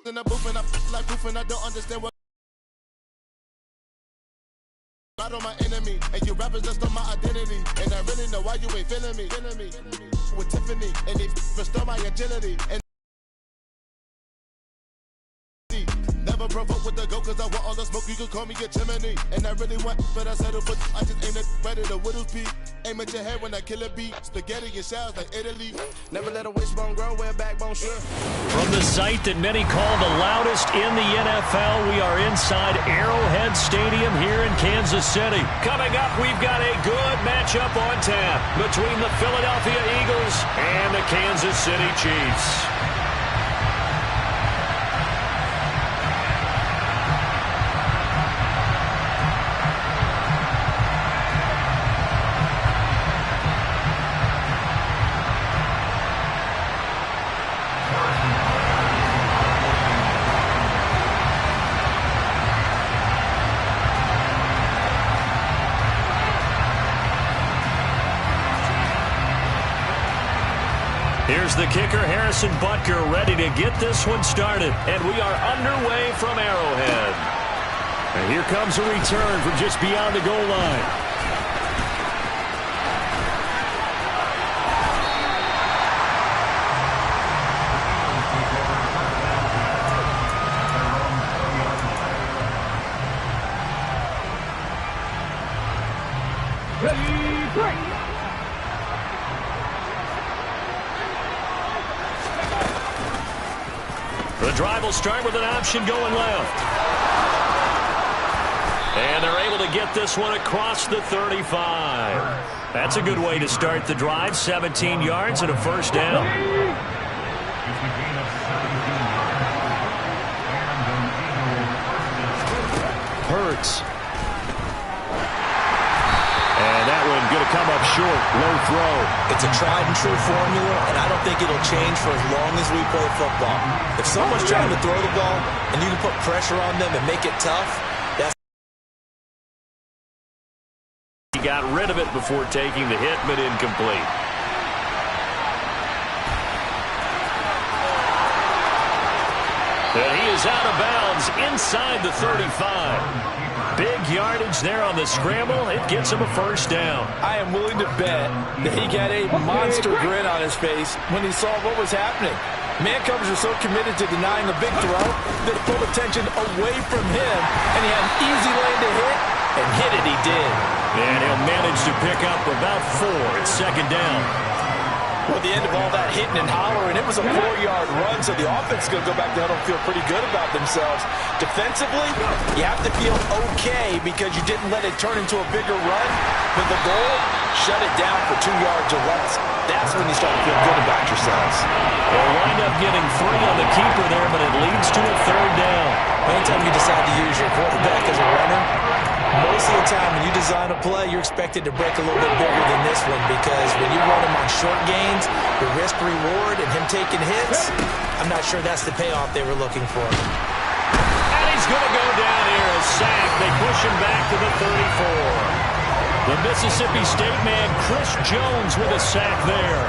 in the booth and I like proof and I don't understand what. Right on my enemy, and you rappers just on my identity, and I really know why you ain't feeling me. With Tiffany, and they restore my agility. And never provoke with the go, cause I want all the smoke, you can call me a chimney. And I really want, but I settle for I just aim it better the Whittles peak. Aim at your head when I kill a beat. Spaghetti and shells like Italy. Never let a wishbone grow where a backbone should. From the site that many call the loudest in the NFL, we are inside Arrowhead Stadium here in Kansas City. Coming up, we've got a good matchup on tap between the Philadelphia Eagles and the Kansas City Chiefs. Here's the kicker, Harrison Butker, ready to get this one started. And we are underway from Arrowhead. And here comes a return from just beyond the goal line. Ready, break! The drive will start with an option going left. And they're able to get this one across the 35. That's a good way to start the drive. 17 yards and a first down. Hurts. And that one going to come up short. Low throw. It's a tried and true formula, and I don't think it'll change for as long as we play football. If someone's trying to throw the ball and you can put pressure on them and make it tough, that's... He got rid of it before taking the hit, but incomplete. And he is out of bounds inside the 35. Big yardage there on the scramble. It gets him a first down. I am willing to bet that he got a monster grin on his face when he saw what was happening. Man covers are so committed to denying the big throw that it pulled attention away from him, and he had an easy lane to hit, and hit it he did. And he'll manage to pick up about 4 at second down. Well, at the end of all that hitting and hollering, it was a 4-yard run, so the offense is going to go back to huddle and feel pretty good about themselves. Defensively, you have to feel okay because you didn't let it turn into a bigger run. But the goal, shut it down for 2 yards or less. That's when you start to feel good about yourselves. They'll wind up getting 3 on the keeper there, but it leads to a third down. Anytime you decide to use your quarterback as a runner, most of the time when you design a play, you're expected to break a little bit bigger than this one because when you run him on short gains, the risk-reward and him taking hits, I'm not sure that's the payoff they were looking for. And he's going to go down here, a sack. They push him back to the 34. The Mississippi State man, Chris Jones, with a sack there.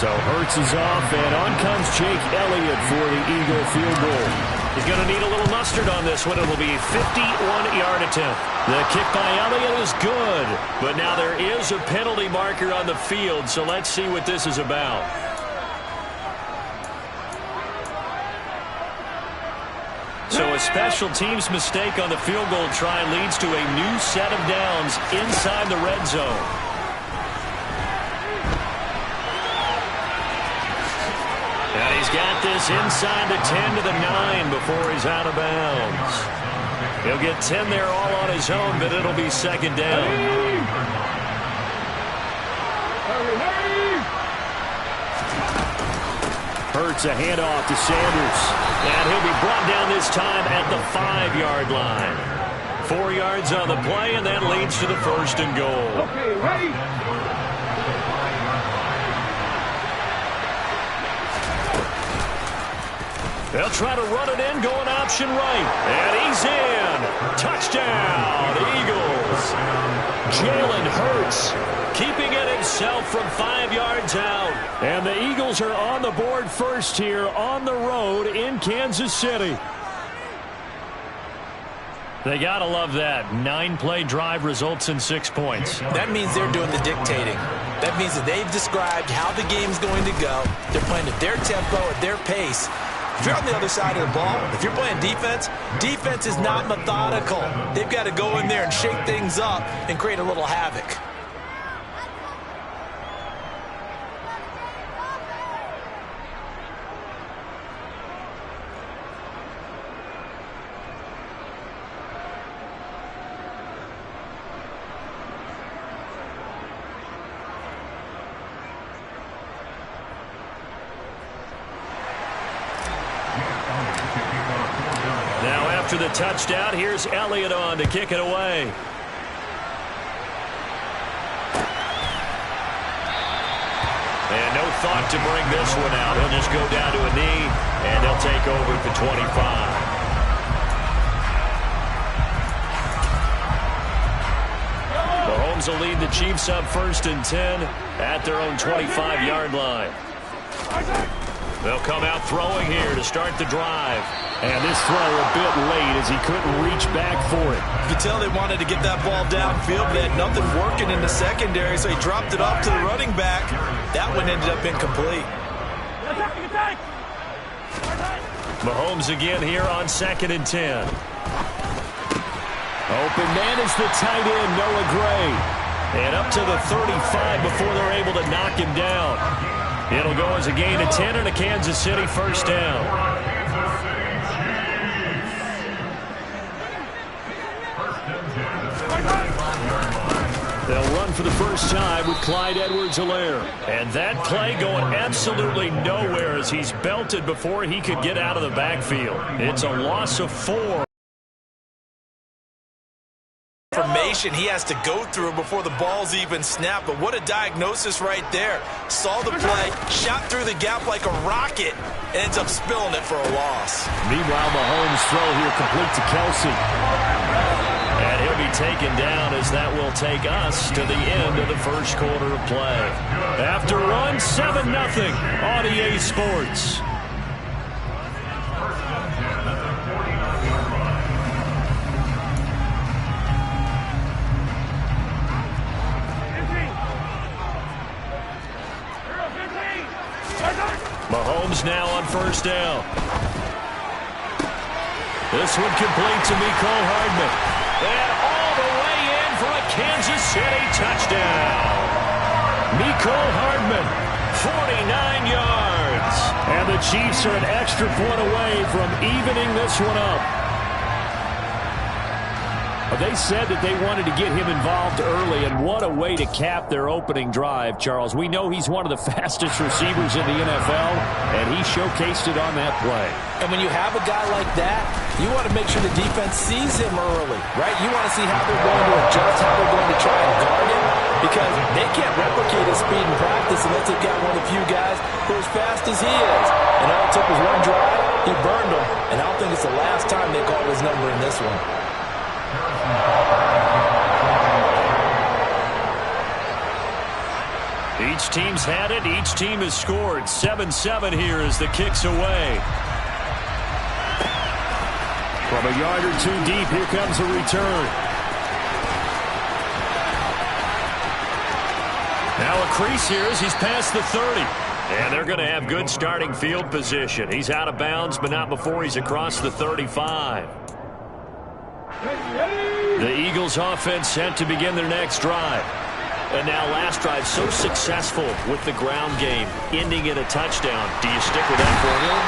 So Hurts is off, and on comes Jake Elliott for the Eagle field goal. He's going to need a little mustard on this one. It will be a 51-yard attempt. The kick by Elliott is good, but now there is a penalty marker on the field, so let's see what this is about. So a special teams mistake on the field goal try leads to a new set of downs inside the red zone. And he's got this inside the 10 to the 9 before he's out of bounds. He'll get 10 there all on his own, but it'll be second down. Hurts a handoff to Sanders. And he'll be brought down this time at the 5-yard line. 4 yards on the play, and that leads to the first and goal. Okay, ready? They'll try to run it in, going option right. And he's in. Touchdown, Eagles. Jalen Hurts keeping it at himself from 5 yards out. And the Eagles are on the board first here on the road in Kansas City. They got to love that. 9-play drive results in 6 points. That means they're doing the dictating. That means that they've described how the game's going to go. They're playing at their tempo, at their pace. If you're on the other side of the ball, if you're playing defense, defense is not methodical. They've got to go in there and shake things up and create a little havoc. Now after the touchdown, here's Elliott on to kick it away. And no thought to bring this one out. He'll just go down to a knee, and they'll take over at the 25. Mahomes will lead the Chiefs up 1st and 10 at their own 25-yard line. They'll come out throwing here to start the drive. And this throw a bit late as he couldn't reach back for it. You could tell they wanted to get that ball downfield, but they had nothing working in the secondary, so he dropped it off to the running back. That one ended up incomplete. Mahomes again here on 2nd and 10. Open man is the tight end, Noah Gray. And up to the 35 before they're able to knock him down. It'll go as a gain of 10 and a Kansas City 1st down. They'll run for the first time with Clyde Edwards-Helaire. And that play going absolutely nowhere as he's belted before he could get out of the backfield. It's a loss of 4. Formation he has to go through before the ball's even snapped. But what a diagnosis right there. Saw the play, shot through the gap like a rocket, and ends up spilling it for a loss. Meanwhile, Mahomes' throw here complete to Kelsey. And he'll be taken down as that will take us to the end of the 1st quarter of play. After one, 7-0 on EA Sports. Mahomes now on 1st down. This one complete to Mecole Hardman. And all the way in for a Kansas City touchdown. Mecole Hardman, 49 yards. And the Chiefs are an extra point away from evening this one up. They said that they wanted to get him involved early, and what a way to cap their opening drive, Charles. We know he's one of the fastest receivers in the NFL, and he showcased it on that play. And when you have a guy like that, you want to make sure the defense sees him early, right? You want to see how they're going to adjust, how they're going to try and guard him, because they can't replicate his speed in practice unless they've got one of the few guys who are as fast as he is. And all it took was one drive, he burned him, and I don't think it's the last time they called his number in this one. Each team's had it. Each team has scored. 7-7 here as the kick's away. From a yard or two deep, here comes a return. Now a crease here as he's past the 30. And they're going to have good starting field position. He's out of bounds, but not before he's across the 35. The Eagles offense set to begin their next drive. And now last drive so successful with the ground game, ending in a touchdown. Do you stick with that formula?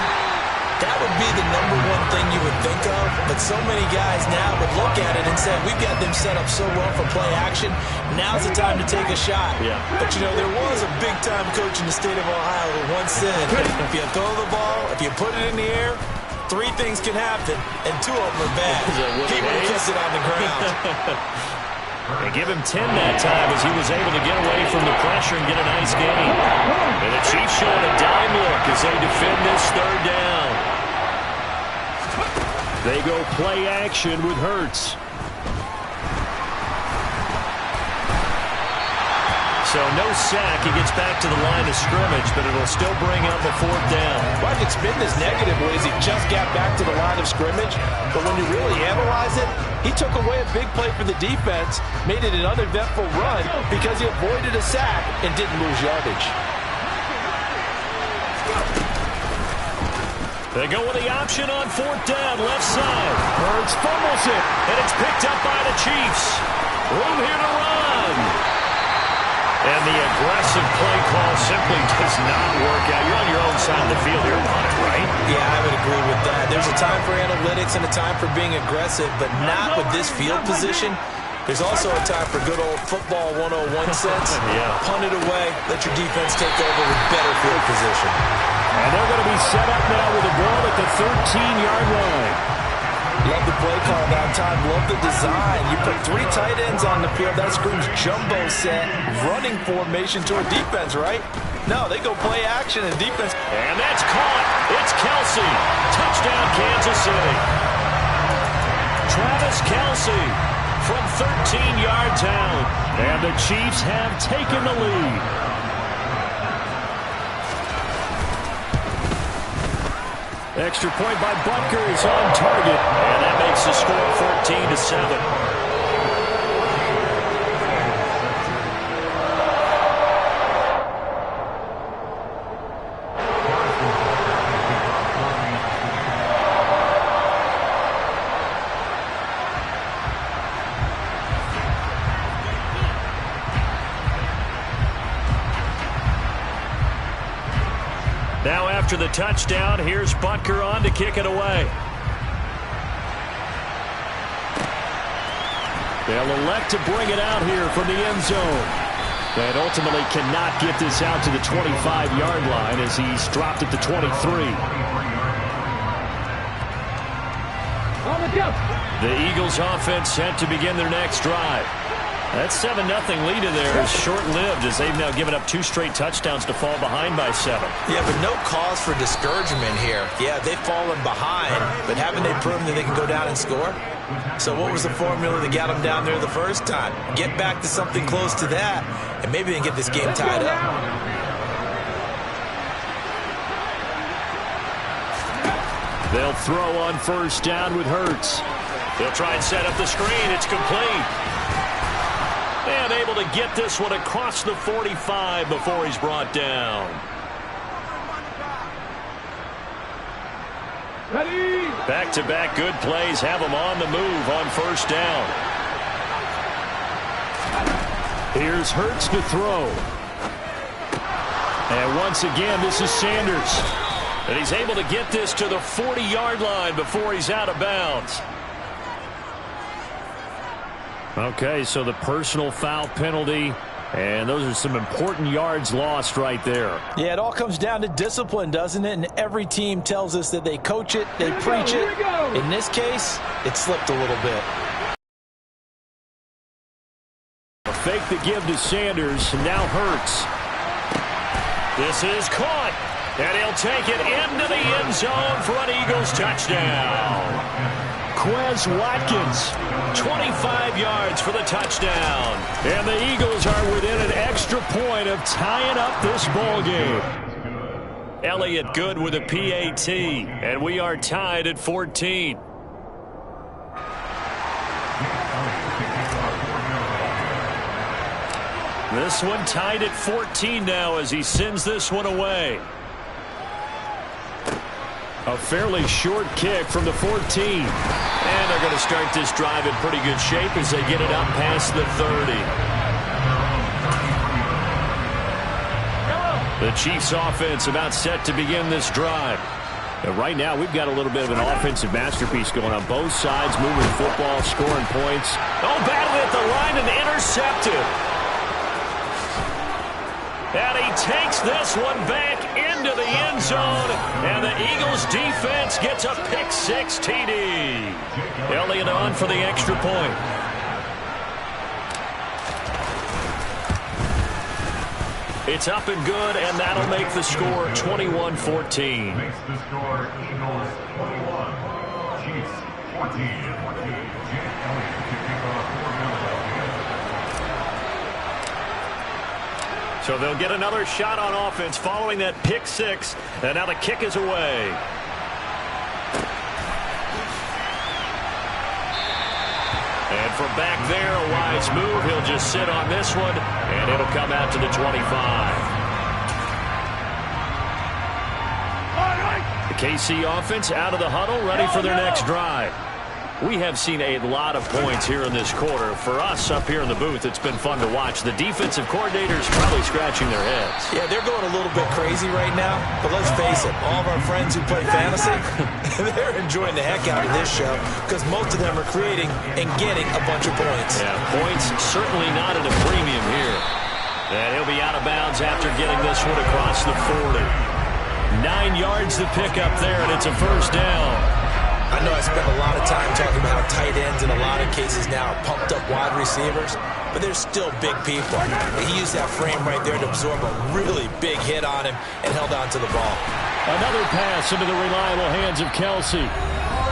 That would be the #1 thing you would think of, but so many guys now would look at it and say, we've got them set up so well for play action, now's the time to take a shot. Yeah. But, you know, there was a big-time coach in the state of Ohio who once said, if you throw the ball, if you put it in the air, 3 things can happen, and 2 of them are bad. He would have kept it on the ground. And give him 10 that time as he was able to get away from the pressure and get a nice gain. And the Chiefs showing a dime look as they defend this 3rd down. They go play action with Hurts. So no sack. He gets back to the line of scrimmage, but it'll still bring up a 4th down. Well, it's been as negatively as he just got back to the line of scrimmage. But when you really analyze it, he took away a big play for the defense, made it an uneventful run because he avoided a sack and didn't lose yardage. They go with the option on 4th down, left side. Hurts fumbles it, and it's picked up by the Chiefs. Room here to run. And the aggressive play call simply does not work out. You're on your own side of the field here, right? Yeah, I would agree with that. There's a time for analytics and a time for being aggressive, but not with this field position. There's also a time for good old football 101 sense. Yeah. Punt it away, let your defense take over with better field position. And they're going to be set up now with the ball at the 13-yard line. Love the play call that time. Love the design. You put 3 tight ends on the field. That screams jumbo set, running formation to a defense, right? No, they go play action and defense. And that's caught. It's Kelsey. Touchdown, Kansas City. Travis Kelsey from 13 yards out. And the Chiefs have taken the lead. Extra point by Butker is on target, and that makes the score 14-7. Now after the touchdown, here's Butker on to kick it away. They'll elect to bring it out here from the end zone. And ultimately cannot get this out to the 25-yard line as he's dropped at the 23. The Eagles offense set to begin their next drive. That 7-0 lead in there is short-lived as they've now given up 2 straight touchdowns to fall behind by 7. Yeah, but no cause for discouragement here. Yeah, they've fallen behind, but haven't they proven that they can go down and score? So what was the formula that got them down there the first time? Get back to something close to that, and maybe they can get this game tied up. They'll throw on 1st down with Hurts. They'll try and set up the screen. It's complete. And able to get this one across the 45 before he's brought down. Back-to-back good plays have him on the move on 1st down. Here's Hurts to throw. And once again, this is Sanders. And he's able to get this to the 40-yard line before he's out of bounds. Okay, so the personal foul penalty, and those are some important yards lost right there. Yeah, it all comes down to discipline, doesn't it? And every team tells us that they coach it, they preach it. In this case, it slipped a little bit. A fake the give to Sanders, and now Hurts. This is caught, and he'll take it into the end zone for an Eagles touchdown. Quez Watkins, 25 yards for the touchdown. And the Eagles are within an extra point of tying up this ball game. Elliott good with a PAT, and we are tied at 14. This one tied at 14 now as he sends this one away. A fairly short kick from the 14. And they're going to start this drive in pretty good shape as they get it up past the 30. The Chiefs offense about set to begin this drive. And right now we've got a little bit of an offensive masterpiece going on both sides, moving the football, scoring points. Oh, battled at the line and intercepted. And he takes this one back into the end zone. And the Eagles defense gets a pick-6 TD. Elliott on for the extra point. It's up and good, and that'll make the score 21-14. Makes the score Eagles 21, Chiefs 14. Jake Elliott to kick off for Philadelphia. So they'll get another shot on offense following that pick six. And now the kick is away. And from back there, a wise move. He'll just sit on this one, and it'll come out to the 25. The KC offense out of the huddle, ready for their next drive. We have seen a lot of points here in this quarter. For us up here in the booth, it's been fun to watch. The defensive coordinators probably scratching their heads. Yeah, they're going a little bit crazy right now. But let's face it, all of our friends who play fantasy, they're enjoying the heck out of this show because most of them are creating and getting a bunch of points. Yeah, points certainly not at a premium here. And he'll be out of bounds after getting this one across the 40. 9 yards to pick up there, and it's a first down. I know I spent a lot of time talking about how tight ends in a lot of cases now are pumped up wide receivers, but they're still big people. He used that frame right there to absorb a really big hit on him and held on to the ball. Another pass into the reliable hands of Kelsey.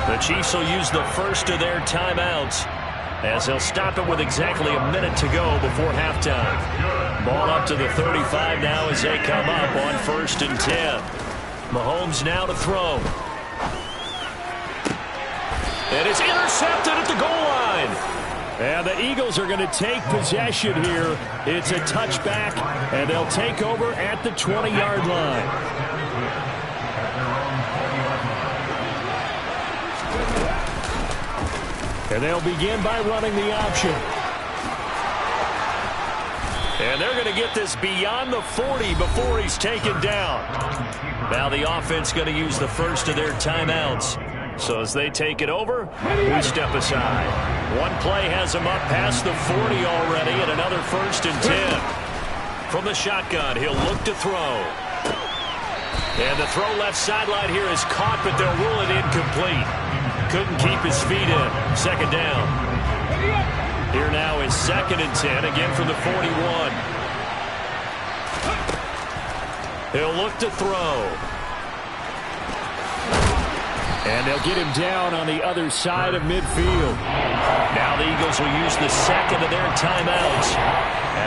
The Chiefs will use the first of their timeouts as they'll stop it with exactly a minute to go before halftime. Ball up to the 35 now as they come up on 1st and 10. Mahomes now to throw. And it's intercepted at the goal line. And the Eagles are going to take possession here. It's a touchback, and they'll take over at the 20-yard line. And they'll begin by running the option. And they're going to get this beyond the 40 before he's taken down. Now the offense going to use the first of their timeouts. So as they take it over, we step aside. One play has them up past the 40 already, and another 1st and 10. From the shotgun, he'll look to throw. And the throw left sideline here is caught, but they'll rule it incomplete. Couldn't keep his feet in. Second down. Here now is 2nd and 10, again from the 41. He'll look to throw. And they'll get him down on the other side of midfield. Now the Eagles will use the second of their timeouts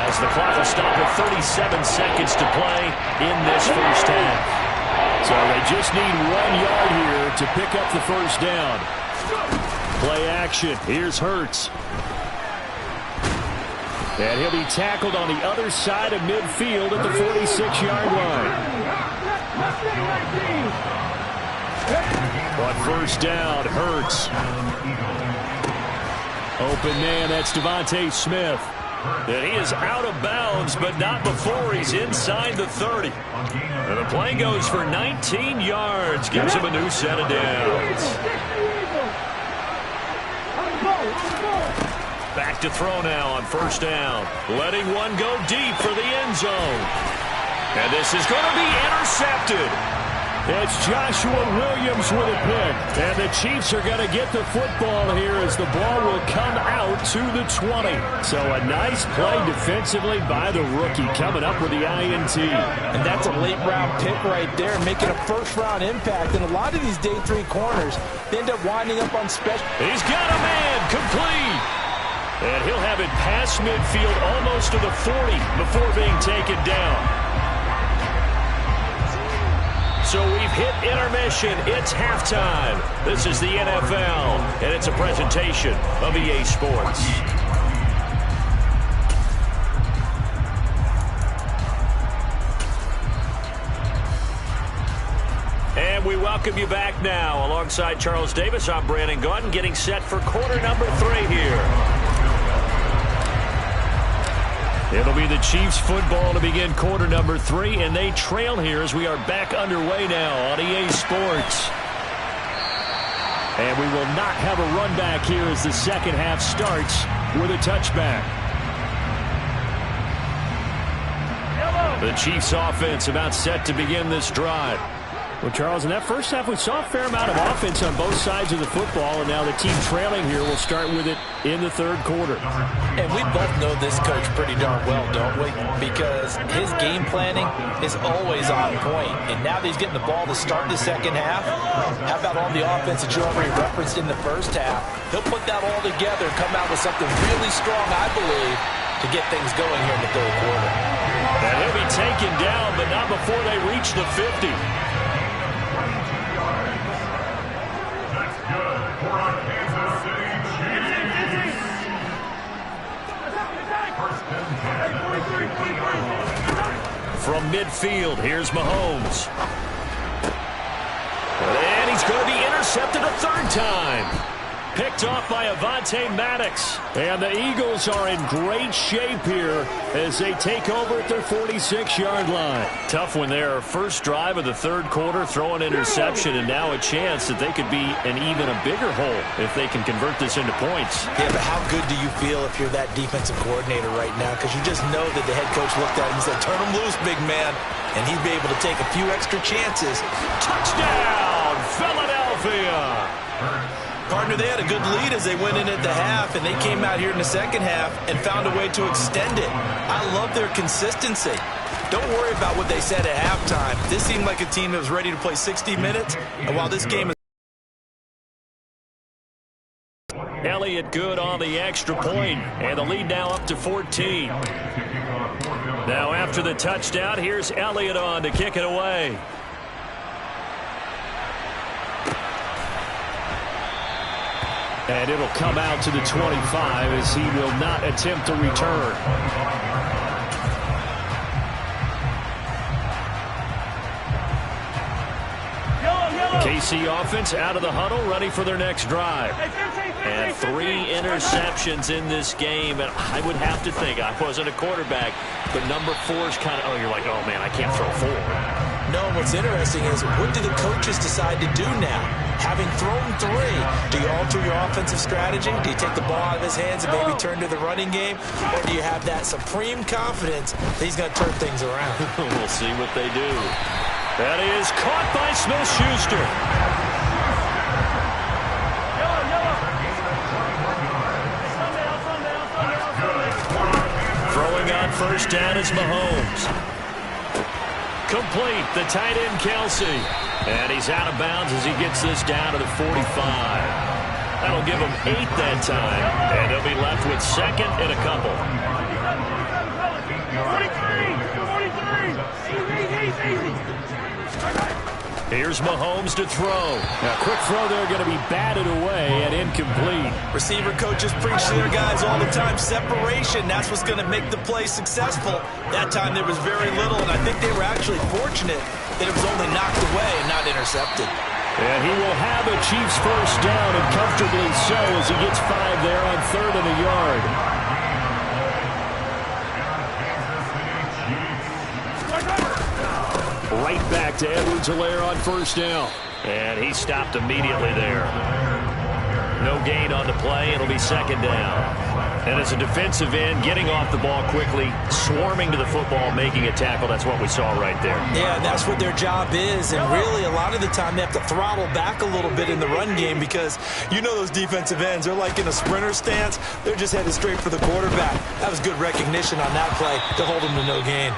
as the clock will stop with 37 seconds to play in this first half. So they just need 1 yard here to pick up the first down. Play action. Here's Hurts. And he'll be tackled on the other side of midfield at the 46-yard line. On 1st down, Hurts. Open man, that's Devontae Smith. And he is out of bounds, but not before he's inside the 30. And the play goes for 19 yards, gives him a new set of downs. Back to throw now on 1st down. Letting one go deep for the end zone. And this is going to be intercepted. It's Joshua Williams with a pick. And the Chiefs are going to get the football here as the ball will come out to the 20. So a nice play defensively by the rookie coming up with the INT. And that's a late-round pick right there, making a first-round impact. And a lot of these day 3 corners, they end up winding up on special. He's got a man complete. And he'll have it past midfield almost to the 40 before being taken down. So we've hit intermission. It's halftime. This is the NFL, and it's a presentation of EA Sports. And we welcome you back now. Alongside Charles Davis, I'm Brandon Gaudin, getting set for quarter number 3 here. It'll be the Chiefs football to begin quarter number 3, and they trail here as we are back underway now on EA Sports. And we will not have a run back here as the second half starts with a touchback. The Chiefs offense about set to begin this drive. Well, Charles, in that first half, we saw a fair amount of offense on both sides of the football, and now the team trailing here will start with it in the third quarter. And we both know this coach pretty darn well, don't we? Because his game planning is always on point. And now that he's getting the ball to start the second half, how about all the offense that you already referenced in the first half? He'll put that all together and come out with something really strong, I believe, to get things going here in the third quarter. And he'll be taken down, but not before they reach the 50. That's good for a Kansas City Chiefs. First and 10. From midfield, here's Mahomes. And he's going to be intercepted a third time. Picked off by Avonte Maddox. And the Eagles are in great shape here as they take over at their 46-yard line. Tough when they're first drive of the third quarter, throw an interception, and now a chance that they could be an even a bigger hole if they can convert this into points. Yeah, but how good do you feel if you're that defensive coordinator right now? Because you just know that the head coach looked at him and said, turn him loose, big man. And he'd be able to take a few extra chances. Touchdown, Philadelphia! Partner, they had a good lead as they went in at the half, and they came out here in the second half and found a way to extend it. I love their consistency. Don't worry about what they said at halftime. This seemed like a team that was ready to play 60 minutes, and while this game is... Elliott good on the extra point, and the lead now up to 14. Now after the touchdown, here's Elliott on to kick it away. And it'll come out to the 25 as he will not attempt to return. KC offense out of the huddle, ready for their next drive. And 3 interceptions in this game. And I would have to think, I wasn't a quarterback, but number 4 is kind of, oh, you're like, oh, man, I can't throw 4. No, what's interesting is what do the coaches decide to do now? Having thrown 3, do you alter your offensive strategy? Do you take the ball out of his hands and maybe turn to the running game? Or do you have that supreme confidence that he's going to turn things around? We'll see what they do. That is caught by Smith-Schuster. Throwing on first down is Mahomes. Complete, the tight end Kelsey. And he's out of bounds as he gets this down to the 45. That'll give him 8 that time. And he'll be left with second and a couple. 43. Here's Mahomes to throw. A quick throw there going to be batted away and incomplete. Receiver coaches preach to their guys all the time. Separation, that's what's going to make the play successful. That time there was very little, and I think they were actually fortunate that it was only knocked away and not intercepted. And he will have a Chiefs first down, and comfortably so as he gets 5 there on 3rd and a yard. Right back to Edwards-Helaire on first down. And he stopped immediately there. No gain on the play. It'll be second down. And as a defensive end, getting off the ball quickly, swarming to the football, making a tackle. That's what we saw right there. Yeah, that's what their job is. And really, a lot of the time, they have to throttle back a little bit in the run game because you know those defensive ends, they're like in a sprinter stance. They're just headed straight for the quarterback. That was good recognition on that play to hold them to no gain.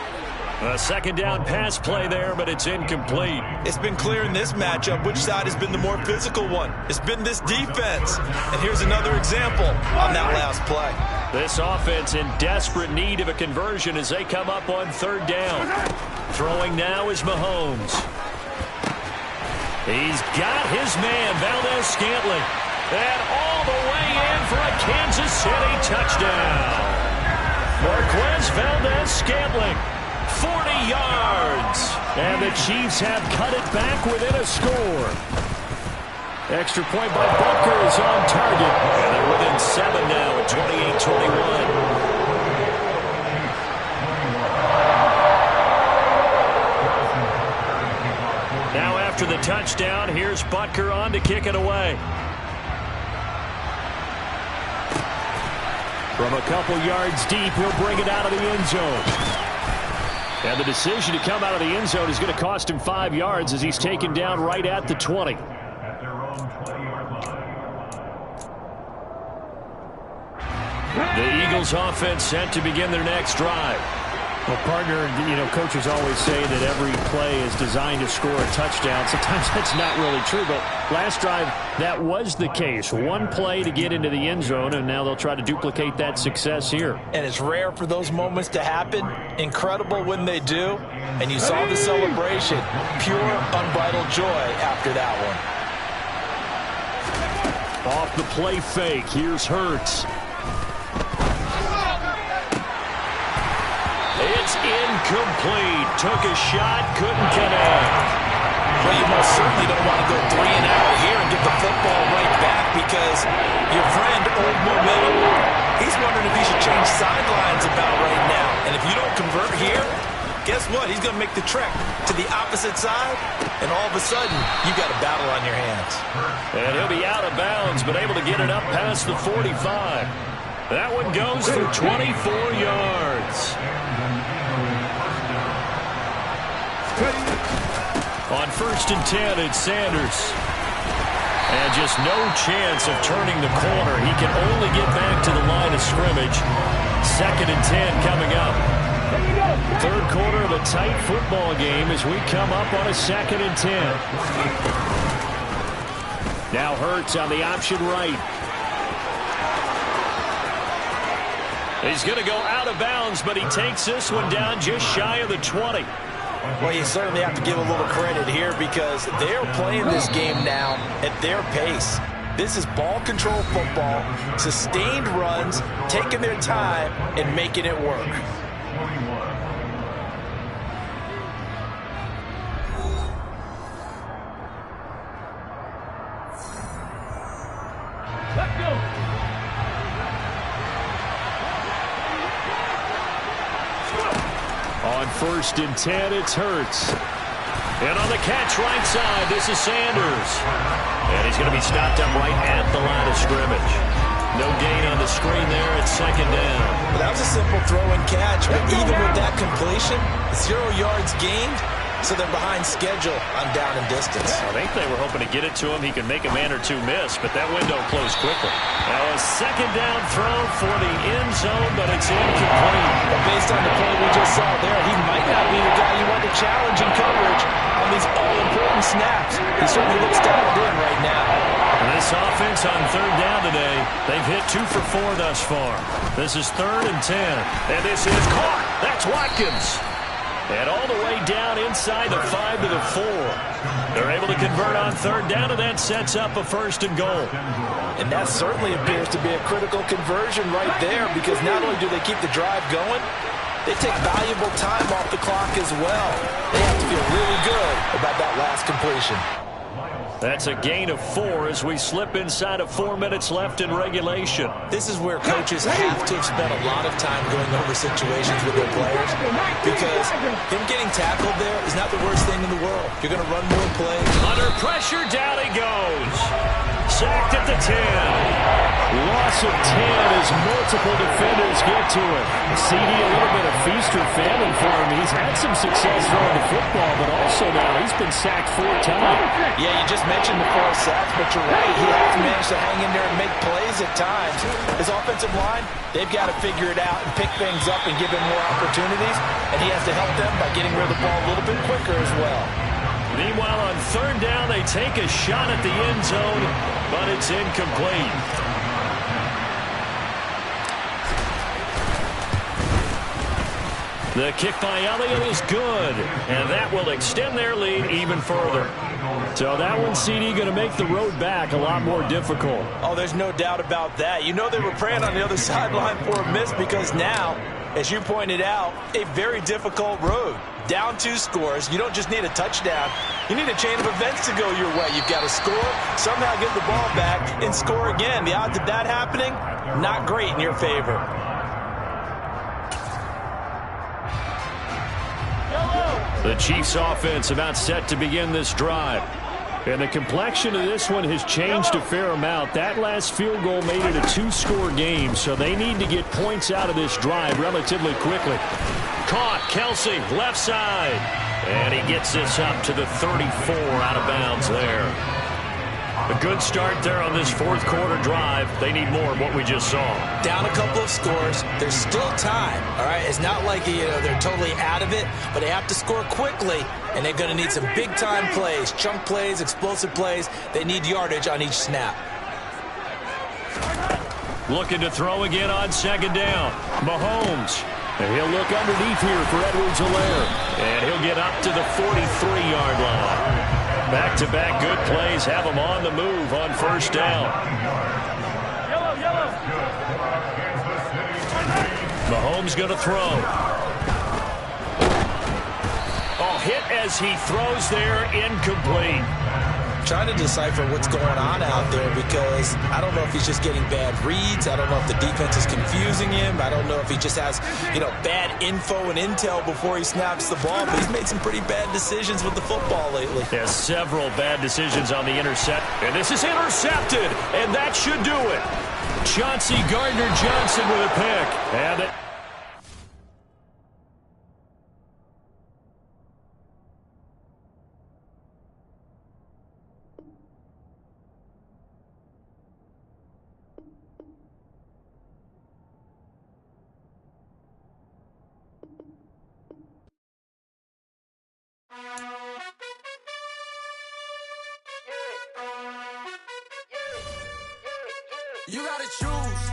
A second down pass play there, but it's incomplete. It's been clear in this matchup which side has been the more physical one. It's been this defense. And here's another example on that last play. This offense in desperate need of a conversion as they come up on 3rd down. Throwing now is Mahomes. He's got his man, Valdez-Scantling. And all the way in for a Kansas City touchdown. Marquez Valdez-Scantling. 40 yards. And the Chiefs have cut it back within a score. Extra point by Butker is on target. And they're within 7 now at 28-21. Now after the touchdown, here's Butker on to kick it away. From a couple yards deep, he'll bring it out of the end zone. And the decision to come out of the end zone is going to cost him 5 yards as he's taken down right at the 20. At their own 20-yard line. The Eagles offense set to begin their next drive. Well, partner, coaches always say that every play is designed to score a touchdown. Sometimes that's not really true, but last drive, that was the case. One play to get into the end zone, and now they'll try to duplicate that success here. And it's rare for those moments to happen. Incredible when they do. And you saw the celebration. Pure, unbridled joy after that one. Off the play fake, here's Hurts. It's incomplete. Took a shot, couldn't connect. Well, you most certainly don't want to go 3 and out here and get the football right back because your friend, Old Momentum, he's wondering if he should change sidelines about right now. And if you don't convert here, guess what? He's going to make the trek to the opposite side, and all of a sudden, you got a battle on your hands. And he'll be out of bounds, but able to get it up past the 45. That one goes for 24 yards. On 1st and 10, it's Sanders. And just no chance of turning the corner. He can only get back to the line of scrimmage. 2nd and 10 coming up. Third quarter of a tight football game as we come up on a 2nd and 10. Now Hurts on the option right. He's going to go out of bounds, but he takes this one down just shy of the 20. Well, you certainly have to give a little credit here because they're playing this game now at their pace. This is ball control football, sustained runs, taking their time and making it work. Let's go. On 1st and 10, it's Hurts. And on the catch right side, this is Sanders. And he's going to be stopped up right at the line of scrimmage. No gain on the screen there at 2nd down. Well, that was a simple throw and catch, but even with that completion, 0 yards gained, so they're behind schedule on down and distance. I think they were hoping to get it to him. He could make a man or two miss, but that window closed quickly. Now a 2nd down throw for the end zone, but it's incomplete. But based on the play we just saw there, he might not be the guy you want to challenge in coverage on these all-important snaps. He certainly looks dialed in right now. And this offense on 3rd down today, they've hit 2 for 4 thus far. This is 3rd and 10, and this is caught. That's Watkins. And all the way down inside the 5 to the 4. They're able to convert on 3rd down, and that sets up a 1st and goal. And that certainly appears to be a critical conversion right there because not only do they keep the drive going, they take valuable time off the clock as well. They have to feel really good about that last completion. That's a gain of 4 as we slip inside of 4 minutes left in regulation. This is where coaches have to have spent a lot of time going over situations with their players because him getting tackled there is not the worst thing in the world. You're going to run more plays. Under pressure, down he goes. Sacked at the 10. Loss of 10 as multiple defenders get to him. CD, a little bit of feast or famine for him. He's had some success throwing the football, but also now he's been sacked 4 times. Yeah, you just mentioned the 4 sacks, but you're right. He has managed to hang in there and make plays at times. His offensive line, they've got to figure it out and pick things up and give him more opportunities, and he has to help them by getting rid of the ball a little bit quicker as well. Meanwhile, on 3rd down, they take a shot at the end zone, but it's incomplete. The kick by Elliott is good, and that will extend their lead even further. So that one, CD, going to make the road back a lot more difficult. Oh, there's no doubt about that. You know they were praying on the other sideline for a miss because now, as you pointed out, a very difficult road. Down 2 scores. You don't just need a touchdown. You need a chain of events to go your way. You've got to score, somehow get the ball back, and score again. The odds of that happening, not great in your favor. The Chiefs' offense about set to begin this drive. And the complexion of this one has changed a fair amount. That last field goal made it a 2-score game, so they need to get points out of this drive relatively quickly. Caught, Kelsey, left side. And he gets this up to the 34 out of bounds there. A good start there on this fourth quarter drive. They need more of what we just saw. Down a couple of scores. There's still time, all right? It's not like they're totally out of it, but they have to score quickly, and they're going to need some big-time plays, chunk plays, explosive plays. They need yardage on each snap. Looking to throw again on second down. Mahomes. And he'll look underneath here for Edwards-Helaire. And he'll get up to the 43-yard line. Back-to-back good plays have him on the move on first down. Mahomes going to throw. Oh, hit as he throws there, incomplete. Trying to decipher what's going on out there because I don't know if he's just getting bad reads. I don't know if the defense is confusing him. I don't know if he just has, bad info and intel before he snaps the ball. But he's made some pretty bad decisions with the football lately. Yeah, several bad decisions on the intercept. And this is intercepted, and that should do it. Chauncey Gardner-Johnson with a pick. And it You gotta choose.